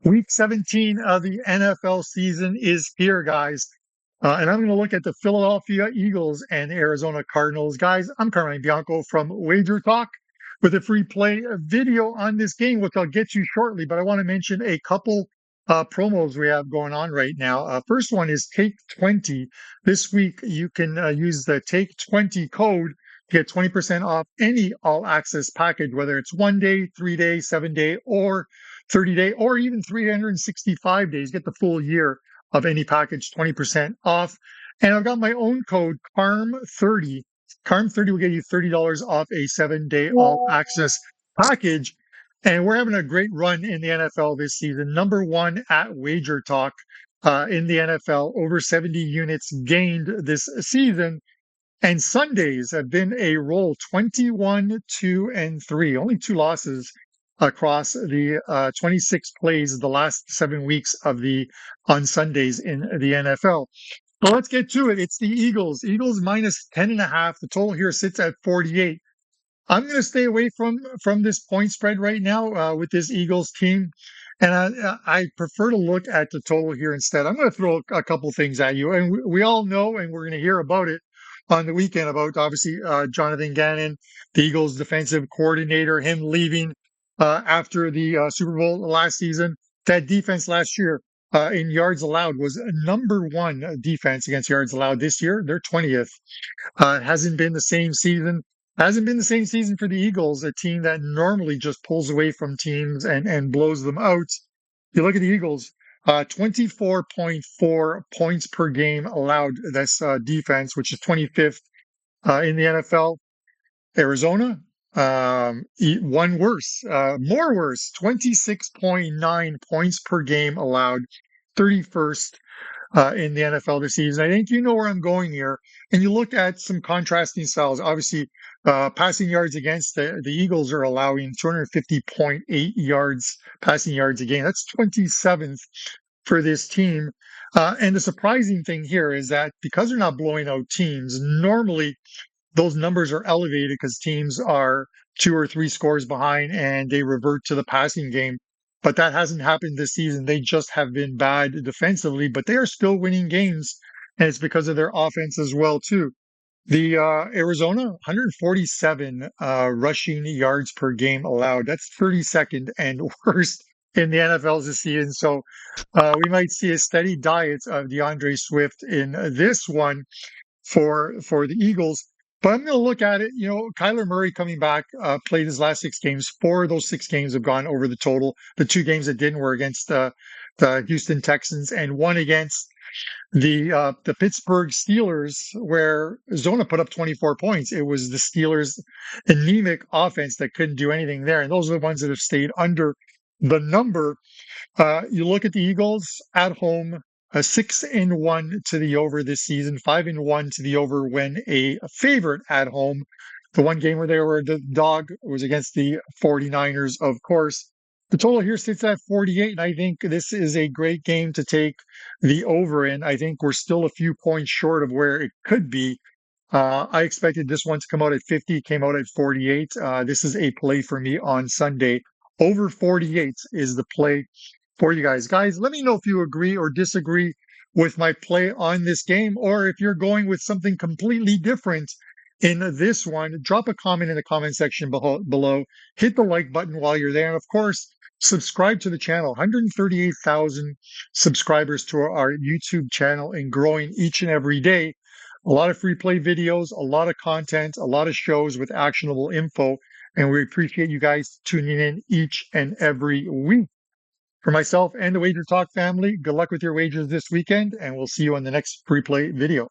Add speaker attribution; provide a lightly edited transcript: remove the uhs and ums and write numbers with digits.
Speaker 1: Week 17 of the NFL season is here, guys. And I'm going to look at the Philadelphia Eagles and the Arizona Cardinals. Guys, I'm Carmine Bianco from Wager Talk with a free play video on this game, which I'll get you shortly. But I want to mention a couple promos we have going on right now. First one is Take 20. This week, you can use the Take 20 code to get 20% off any all access package, whether it's 1 day, 3 day, 7 day, or 30-day, or even 365 days. Get the full year of any package, 20% off. And I've got my own code, CARM30. CARM30 will get you $30 off a 7-day all access package. And we're having a great run in the NFL this season. Number one at Wager Talk in the NFL, over 70 units gained this season. And Sundays have been a roll, 21, 2, and 3. Only two losses across the 26 plays the last 7 weeks of the on Sundays in the NFL. So let's get to it. It's the Eagles. Eagles minus 10.5. The total here sits at 48. I'm going to stay away from this point spread right now with this Eagles team. And I prefer to look at the total here instead. I'm going to throw a couple things at you. And we all know, and we're going to hear about it on the weekend, about obviously Jonathan Gannon, the Eagles defensive coordinator, him leaving after the Super Bowl last season. That defense last year in yards allowed was number one defense against yards allowed. This year, they're 20th. It hasn't been the same season. Hasn't been the same season for the Eagles, a team that normally just pulls away from teams and blows them out. You look at the Eagles, 24.4 points per game allowed. That's defense, which is 25th in the NFL. Arizona, one worse, more worse, 26.9 points per game allowed, 31st in the NFL this season. I think you know where I'm going here. And you look at some contrasting styles. Obviously, passing yards against the Eagles are allowing 250.8 yards, passing yards a game. That's 27th for this team. And the surprising thing here is that because they're not blowing out teams, normally those numbers are elevated because teams are 2 or 3 scores behind and they revert to the passing game. But that hasn't happened this season. They just have been bad defensively, but they are still winning games, and it's because of their offense as well too. The Arizona 147 rushing yards per game allowed. That's 32nd and worst in the NFL this season. So we might see a steady diet of DeAndre Swift in this one for the Eagles. But I'm going to look at it. You know, Kyler Murray coming back, played his last 6 games. 4 of those 6 games have gone over the total. The 2 games that didn't were against the Houston Texans and one against the Pittsburgh Steelers, where Arizona put up 24 points. It was the Steelers' anemic offense that couldn't do anything there. And those are the ones that have stayed under the number. You look at the Eagles at home, 6-1 to the over this season, 5-1 to the over when a favorite at home. The one game where they were the dog was against the 49ers, of course. The total here sits at 48, and I think this is a great game to take the over in. I think we're still a few points short of where it could be. I expected this one to come out at 50, came out at 48. This is a play for me on Sunday. Over 48 is the play for you guys. Guys, let me know if you agree or disagree with my play on this game, or if you're going with something completely different in this one. Drop a comment in the comment section below. Hit the like button while you're there. And of course, subscribe to the channel. 138,000 subscribers to our YouTube channel and growing each and every day. A lot of free play videos, a lot of content, a lot of shows with actionable info. And we appreciate you guys tuning in each and every week. For myself and the Wager Talk family, good luck with your wagers this weekend, and we'll see you on the next free play video.